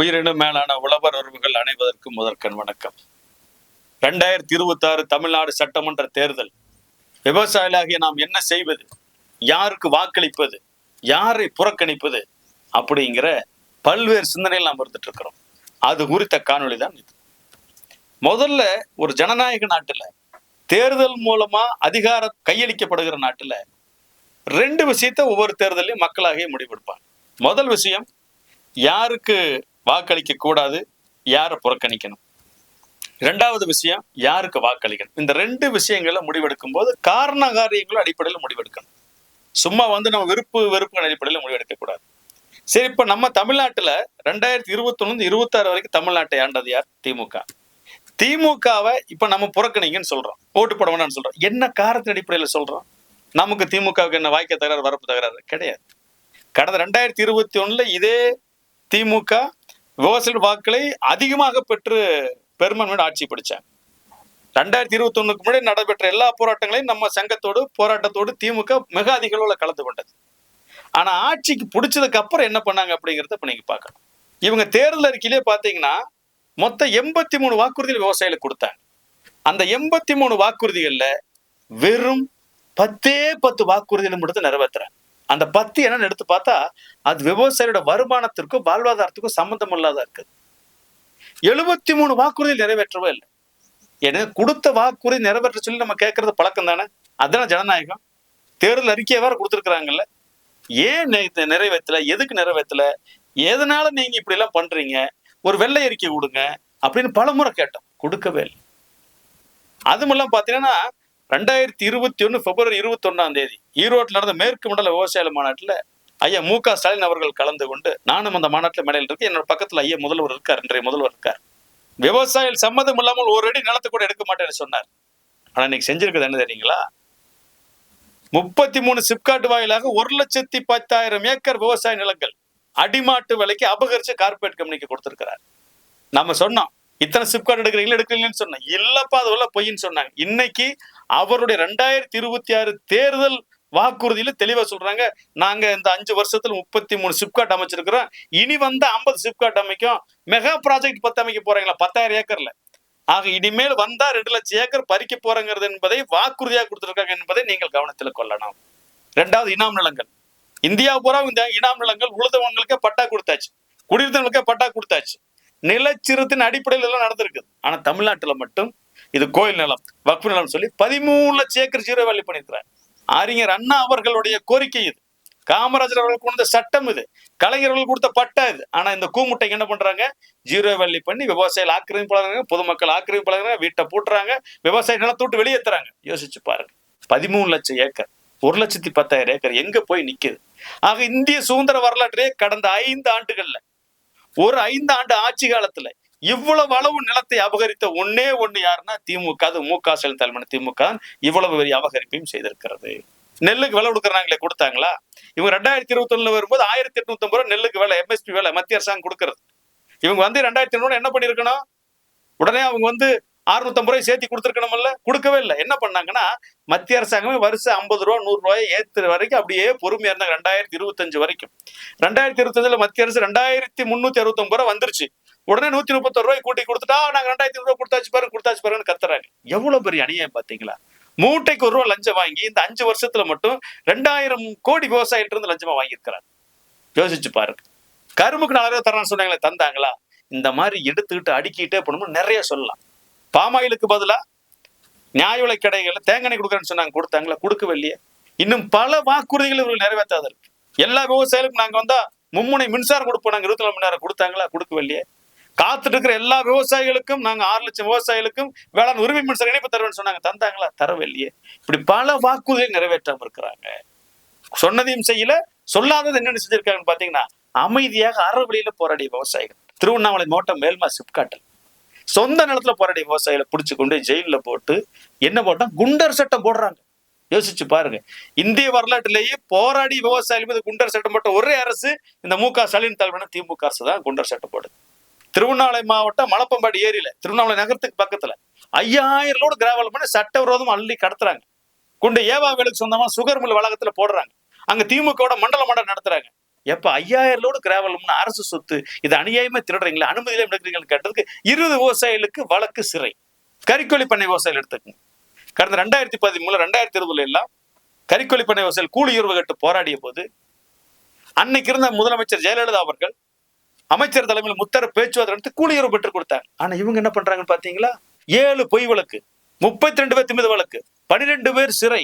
உயிரினும் மேலான உழவர் உறவுகள் அனைவதற்கும் முதற்கண் வணக்கம். 2026 தமிழ்நாடு சட்டமன்ற தேர்தல். விவசாயிகளாகிய நாம் என்ன செய்வது, யாருக்கு வாக்களிப்பது, யாரை புறக்கணிப்பது அப்படிங்கிற பல்வேறு சிந்தனைகள் நாம் இருந்துட்டு இருக்கிறோம். அது குறித்த காணொளி தான் இது. முதல்ல ஒரு ஜனநாயக நாட்டுல தேர்தல் மூலமா அதிகாரம் கையளிக்கப்படுகிற நாட்டுல 2 விஷயத்த ஒவ்வொரு தேர்தலையும் மக்களாகிய முடிவெடுப்பாங்க. முதல் விஷயம், யாருக்கு வாக்களிக்க கூடாது, யாரை புறக்கணிக்கணும். 2வது விஷயம், யாருக்கு வாக்களிக்கணும். இந்த 2 விஷயங்களை முடிவெடுக்கும் போது காரண காரியங்களும் அடிப்படையில் முடிவெடுக்கணும். சும்மா நம்ம வெறுப்பு அடிப்படையில் முடிவெடுக்க கூடாது. சரி, இப்ப நம்ம தமிழ்நாட்டுல 2021 26 வரைக்கும் தமிழ்நாட்டை ஆண்டது யார்? திமுக. திமுகவை இப்ப நம்ம புறக்கணிங்கன்னு சொல்றோம், ஓட்டு போட வேண்டாம்னு சொல்றோம். என்ன காரணத்தின் அடிப்படையில் சொல்றோம்? நமக்கு திமுகவுக்கு என்ன வாய்க்க தகராறு, வரப்பு தகராறு கிடையாது. கடந்த 2021 இதே திமுக விவசாய வாக்களை அதிகமாக பெற்று பெரும்பான்மையோடு ஆட்சி பிடிச்சாங்க. 2021 முன்னாடி நடைபெற்ற எல்லா போராட்டங்களையும் நம்ம சங்கத்தோடு போராட்டத்தோடு திமுக மிக அதிக அளவில் கலந்து கொண்டது. ஆனா ஆட்சிக்கு பிடிச்சதுக்கு அப்புறம் என்ன பண்ணாங்க அப்படிங்கறத இப்ப நீங்க பார்க்கணும். இவங்க தேர்தல் அறிக்கையிலே பாத்தீங்கன்னா மொத்தம் 83 வாக்குறுதிகள் விவசாயிகளுக்கு கொடுத்தாங்க. அந்த 83 வாக்குறுதிகள்ல வெறும் 10 வாக்குறுதிகள் மட்டும் நிறைவேற்றுறாங்க. அந்த 10 என்னன்னு எடுத்து பார்த்தா அது விவசாயியோட வருமானத்திற்கும் வாழ்வாதாரத்துக்கும் சம்பந்தம் இல்லாத இருக்குது. 73 வாக்குறுதிகள் நிறைவேற்றவே இல்லை. ஏன்னா கொடுத்த வாக்குறுதி நிறைவேற்ற சொல்லி நம்ம கேட்கறது பழக்கம் தானே. அதுதான் ஜனநாயகம். தேர்தல் அறிக்கையை வேற கொடுத்துருக்குறாங்கல்ல, ஏன் நிறைவேற்றல, எதுக்கு நிறைவேற்றல, எதனால நீங்க இப்படி எல்லாம் பண்றீங்க, ஒரு வெள்ளை அறிக்கை கொடுங்க அப்படின்னு பலமுறை கேட்டோம், கொடுக்கவே இல்லை. அதுமெல்லாம் பாத்தீங்கன்னா 2021 பிப்ரவரி 21 ஈரோட்டில் நடந்த மேற்கு மண்டல விவசாய மாநாட்டில் ஐயா மு.க. ஸ்டாலின் அவர்கள் கலந்து கொண்டு, நானும் அந்த மாநாட்டில் மேடையில் இருக்கு, என்னோட பக்கத்துல ஐயா முதல்வர் இருக்கார், இன்றைய முதல்வர் இருக்கார். விவசாயிகள் சம்மதம் இல்லாமல் ஒரு அடி நிலத்தை கூட எடுக்க மாட்டேன்னு சொன்னார். ஆனா இன்னைக்கு செஞ்சிருக்கிறது என்ன தெரியுங்களா? 33 சிப்காட் வாயிலாக 1,10,000 ஏக்கர் விவசாய நிலங்கள் அடிமாட்டு விலைக்கு அபகரிச்சு கார்பரேட் கம்பெனிக்கு கொடுத்திருக்கிறார். நம்ம சொன்னோம், இத்தனை சிப்காட் எடுக்கிறீங்கன்னு சொன்னோம். இல்லப்பா, அது பொய்ன்னு சொன்னாங்க. இன்னைக்கு அவருடைய 2026 தேர்தல் வாக்குறுதியில தெளிவா சொல்றாங்க, நாங்க இந்த 5 வருஷத்துல 33 சிப்காட் அமைச்சிருக்கிறோம், இனி 50 சிப்காட் அமைக்கும், மெகா ப்ராஜெக்ட் 10 அமைக்க போறாங்களா 10,000 ஏக்கர்ல. ஆக இனிமேல் வந்தா 2 லட்சம் ஏக்கர் பறிக்க போறாங்கிறது என்பதை வாக்குறுதியாக கொடுத்திருக்காங்க என்பதை நீங்கள் கவனத்தில் கொள்ளணும். 2வது, இனாம் நிலங்கள். இந்தியா பூரா இந்த இனாம் நிலங்கள் உழுதவங்களுக்கே பட்டா கொடுத்தாச்சு, குடியிருந்தவங்களுக்கே பட்டா கொடுத்தாச்சு. நிலச்சிறுத்தின் அடிப்படையில் எல்லாம் நடந்திருக்குது. ஆனா தமிழ்நாட்டுல மட்டும் இது கோயில் நிலம், வக்ஃபு நிலம் சொல்லி 13 லட்சம் ஏக்கர் ஜீரோ வேலி பண்ணிருக்கிறார். அறிஞர் அண்ணா அவர்களுடைய கோரிக்கை இது, காமராஜர் அவர்கள் கொண்ட சட்டம் இது, கலைஞர்கள் கொடுத்த பட்டா இது. ஆனா இந்த கூமுட்டைக்கு என்ன பண்றாங்க? ஜீரோ வேலி பண்ணி விவசாயிகள் ஆக்கிரமிப்பாளர்கள், பொதுமக்கள் ஆக்கிரமிப்பாளர்கள், வீட்டை பூட்டுறாங்க, விவசாய நிலத்தை விட்டு வெளியேற்றுறாங்க. யோசிச்சு பாருங்க, 13 லட்சம் ஏக்கர், 1,10,000 ஏக்கர் எங்க போய் நிக்குது? ஆக இந்திய சுதந்திர வரலாற்றிலே கடந்த 5 ஆண்டுகள்ல, ஒரு 5 ஆண்டு ஆட்சி காலத்துல இவ்வளவு அளவு நிலத்தை அபகரித்த ஒண்ணே யாருன்னா திமுக. அது மு.க. ஸ்டாலின் தலைமையான திமுக இவ்வளவு பெரிய அபகரிப்பையும் செய்திருக்கிறது. நெல்லுக்கு விலை கொடுக்கறாங்களே, கொடுத்தாங்களா? இவங்க 2021 வரும்போது 1,850 ரூபாய் நெல்லுக்கு விலை, எம்எஸ்பி விலை மத்திய அரசாங்கம் கொடுக்கறது. இவங்க 2008 என்ன பண்ணிருக்கணும்? உடனே அவங்க 650 ரூபாய் சேர்த்து கொடுத்துருக்கணும்ல, கொடுக்கவே இல்லை. என்ன பண்ணாங்கன்னா, மத்திய அரசாங்கமே வருஷம் 50 ரூபாய் 100 ரூபாய் ஏத்துற வரைக்கும் அப்படியே பொறுமையா இருந்தாங்க. 2025 வரைக்கும். 2025 மத்திய அரசு 2,369 ரூபாய் வந்துருச்சு. உடனே 131 ரூபாய் கூட்டி கொடுத்துட்டா, நாங்க 2,500 ரூபாய் கொடுத்தாச்சு பாருன்னு கத்துறாங்க. எவ்வளவு பெரிய அநியாயம் பாத்தீங்களா? மூட்டைக்கு 1 ரூபாய் லஞ்சம் வாங்கி இந்த 5 வருஷத்துல மட்டும் 2,000 கோடி விவசாயிட்டு இருந்து லஞ்சமா வாங்கியிருக்கிறாங்க. யோசிச்சு பாருங்க. கரும்புக்கு 4 ரூபாய் தரணும்னு சொன்னாங்களே, தந்தாங்களா? இந்த மாதிரி எடுத்துக்கிட்டு அடுக்கிட்டே போனோம்னு நிறைய சொல்லலாம். பாமாயிலுக்கு பதிலா நியாய விலை கடைகள்ல தேங்காய் கொடுக்குறேன்னு சொன்னாங்க, கொடுத்தாங்களா? கொடுக்கவே இல்லையே. இன்னும் பல வாக்குறுதிகள் இவர்கள் நிறைவேற்றாத இருக்கு. எல்லா விவசாயிகளுக்கும் நாங்க மும்முனை மின்சாரம் கொடுப்போம், நாங்க 24 மணி நேரம், கொடுத்தாங்களா? கொடுக்கவே இல்லையே. காத்துட்டு இருக்கிற எல்லா விவசாயிகளுக்கும் நாங்க 6 லட்சம் விவசாயிகளுக்கும் வேளாண் உரிமை மின்சார இணைப்பு தருவேன்னு சொன்னாங்க, தந்தாங்களா? தரவே இல்லையே. இப்படி பல வாக்குறுதிகள் நிறைவேற்றாம இருக்கிறாங்க. சொன்னதையும் செய்யல, சொல்லாதது என்னென்ன செஞ்சிருக்காங்கன்னு பாத்தீங்கன்னா, அமைதியாக அறவழியில போராடிய விவசாயிகள். திருவண்ணாமலை மாவட்டம் மேல்மா சிப்காட்டில் சொந்த நிலத்துல போராடிய விவசாயிகளை பிடிச்சு கொண்டு ஜெயில போட்டு என்ன போட்டா குண்டர் சட்டம் போடுறாங்க. யோசிச்சு பாருங்க, இந்திய வரலாற்றிலேயே போராடி விவசாயிகள் மீது குண்டர் சட்டம் போட்ட ஒரே அரசு இந்த மு.க. ஸ்டாலின் தலைமையான திமுக அரசு தான் குண்டர் சட்டம் போடுது. திருவண்ணாமலை மாவட்டம் மலப்பம்பாடி ஏரியில, திருவண்ணாமலை நகரத்துக்கு பக்கத்துல 5,000 லோடு கிராவல் பண்ணி சட்டவிரோதம் அள்ளி கடத்துறாங்க. கொண்டு ஏவாவேலுக்கு சொந்தமா சுகர் மில் வளாகத்துல போடுறாங்க. அங்க திமுக மண்டல நடத்துறாங்க. எப்ப 5000 லோடு கிராவல்னு அரசு சொத்து, இது அநியாயமா திருடுறீங்களா, அனுமதியில எடுக்கிறீங்கன்னு கேட்டதுக்கு 20 விவசாயிகளுக்கு வழக்கு சிறை. கறிக்கோழி பண்ணை விவசாயிகள் எடுத்துக்கங்க. கடந்த 2013 2020 எல்லாம் கறிக்கோழி பண்ணை விவசாயிகள் கூலி உயர்வு கேட்டு போராடிய போது அன்னைக்கு இருந்த முதலமைச்சர் ஜெயலலிதா அவர்கள் அமைச்சர் தலைமையில் முத்தர பேச்சுவார்த்தை நடத்தி கூலி உயர்வு பெற்றுக் கொடுத்தாங்க. ஆனா இவங்க என்ன பண்றாங்கன்னு பாத்தீங்களா? 7 பொய் வழக்கு, 32 பேர் திமித வழக்கு, 12 பேர் சிறை.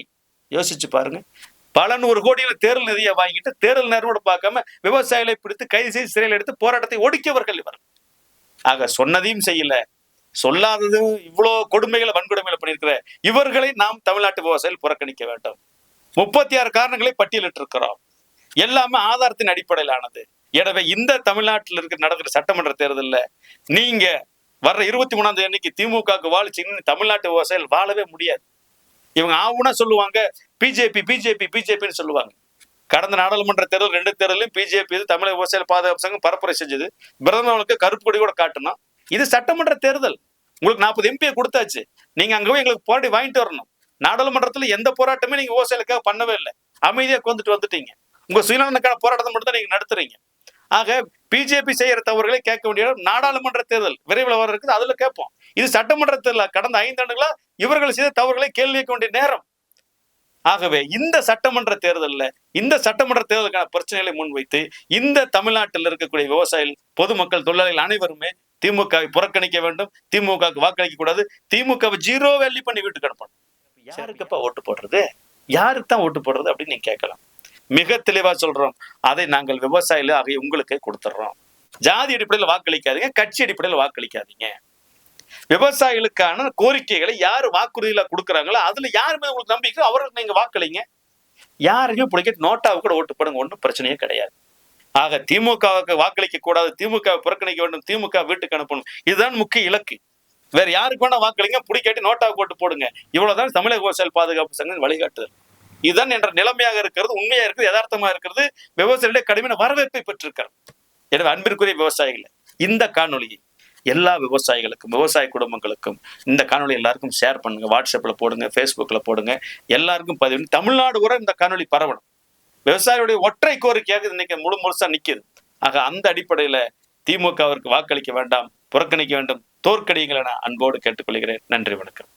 யோசிச்சு பாருங்க. பல 100 கோடியில தேர்தல் நிதியை வாங்கிட்டு தேர்தல் நேரமோட பார்க்காம விவசாயிகளை பிடித்து கைது செய்து சிறையில் எடுத்து போராட்டத்தை ஒடுக்கியவர்கள் இவர். ஆக சொன்னதையும் செய்யல, சொல்லாதது இவ்வளவு கொடுமைகளை வன்கொடுமைகளை பண்ணியிருக்கிற இவர்களை நாம் தமிழ்நாட்டு விவசாயிகள் புறக்கணிக்க வேண்டும். 36 காரணங்களை பட்டியலிட்டு இருக்கிறோம். எல்லாமே ஆதாரத்தின் அடிப்படையிலானது. எனவே இந்த தமிழ்நாட்டில் இருக்கிற நடக்கிற சட்டமன்ற தேர்தலில் நீங்க வர்ற 23ஆம் தேதி அன்னைக்கு திமுகவுக்கு வாழிச்சிங்கன்னு தமிழ்நாட்டு விவசாயிகள் வாழவே முடியாது. இவங்க ஆவுனா சொல்லுவாங்க பிஜேபி பிஜேபி பிஜேபின்னு சொல்லுவாங்க. கடந்த நாடாளுமன்ற தேர்தல் 2 தேர்தலையும் பிஜேபி தமிழக விவசாயிகள் பாதுகாப்பு சங்கம் பரப்புரை செஞ்சது. பிரதமர்களுக்கு கருப்பு கொடி கூட காட்டணும். இது சட்டமன்ற தேர்தல். உங்களுக்கு 40 எம்பியை கொடுத்தாச்சு. நீங்க அங்க போய் எங்களுக்கு போராடி வாங்கிட்டு வரணும். நாடாளுமன்றத்துல எந்த போராட்டமே நீங்க விவசாயிகளுக்காக பண்ணவே இல்லை. அமைதியா வந்துட்டீங்க. உங்க சுயநலனுக்கான போராட்டத்தை மட்டும் தான் நீங்க நடத்துறீங்க. ஆக பிஜேபி செய்யற தவறுகளை கேட்க வேண்டிய நாடாளுமன்ற தேர்தல் விரைவில் வர இருக்குது, அதுல கேட்போம். இது சட்டமன்ற தேர்தல். கடந்த 5 ஆண்டுகளா இவர்கள் செய்த தவறுகளை கேள்வி கேட்க வேண்டிய நேரம். ஆகவே இந்த சட்டமன்ற தேர்தலில் இந்த சட்டமன்ற தேர்தலுக்கான பிரச்சனைகளை முன்வைத்து இந்த தமிழ்நாட்டில் இருக்கக்கூடிய விவசாயிகள், பொதுமக்கள், தொழிலாளிகள் அனைவருமே திமுகவை புறக்கணிக்க வேண்டும். திமுகவுக்கு வாக்களிக்க கூடாது. திமுகவை 0 வேல்யூ பண்ணி வீட்டுக்கு அனுப்பணும். யாருக்கப்பா ஓட்டு போடுறது, யாருக்கு தான் ஓட்டு போடுறது அப்படின்னு நீங்க கேட்கலாம். மிக தெளிவா சொல்றோம். அதை நாங்கள் விவசாயிகள் ஆகிய உங்களுக்கு கொடுத்துடுறோம். ஜாதி அடிப்படையில் வாக்களிக்காதீங்க, கட்சி அடிப்படையில் வாக்களிக்காதீங்க. விவசாயிகளுக்கான கோரிக்கைகளை யாரு வாக்குறுதியில கொடுக்குறாங்களோ அதுல யாரு மேல உங்களுக்கு நம்பிக்கை அவர்களுக்கு நீங்க வாக்களிங்க. யாரையும் பிடிக்க நோட்டாவுக்கு கூட ஓட்டு போடுங்க, ஒன்றும் பிரச்சனையே கிடையாது. ஆக திமுகவுக்கு வாக்களிக்க கூடாது, திமுக புறக்கணிக்க வேண்டும், திமுக வீட்டுக்கு அனுப்பணும், இதுதான் முக்கிய இலக்கு. வேற யாருக்கு வேணா வாக்களிங்க, பிடிக்காட்டி நோட்டாவுக்கு ஓட்டு போடுங்க. இவ்வளவுதான் தமிழக விவசாயிகள் பாதுகாப்பு சங்கம் வழிகாட்டுதல். இதுதான் என்ற நிலைமையாக இருக்கிறது, உண்மையா இருக்கிறது, யதார்த்தமா இருக்கிறது. விவசாயிகளுடைய கடுமையான வரவேற்பை பெற்றிருக்கிறது. எனவே அன்பிற்குரிய விவசாயிகள், இந்த காணொலியை எல்லா விவசாயிகளுக்கும், விவசாய குடும்பங்களுக்கும் இந்த காணொலி எல்லாருக்கும் ஷேர் பண்ணுங்க. வாட்ஸ்அப்ல போடுங்க, ஃபேஸ்புக்ல போடுங்க, எல்லாருக்கும் பதிவு. தமிழ்நாடு கூட இந்த காணொலி பரவணும். விவசாயிகளுடைய ஒற்றை கோரிக்கையாக இன்னைக்கு முழுசா நிக்குது. ஆக அந்த அடிப்படையில திமுகவிற்கு வாக்களிக்க வேண்டாம், புறக்கணிக்க வேண்டும், தோற்கடியுங்கள் என அன்போடு கேட்டுக்கொள்கிறேன். நன்றி, வணக்கம்.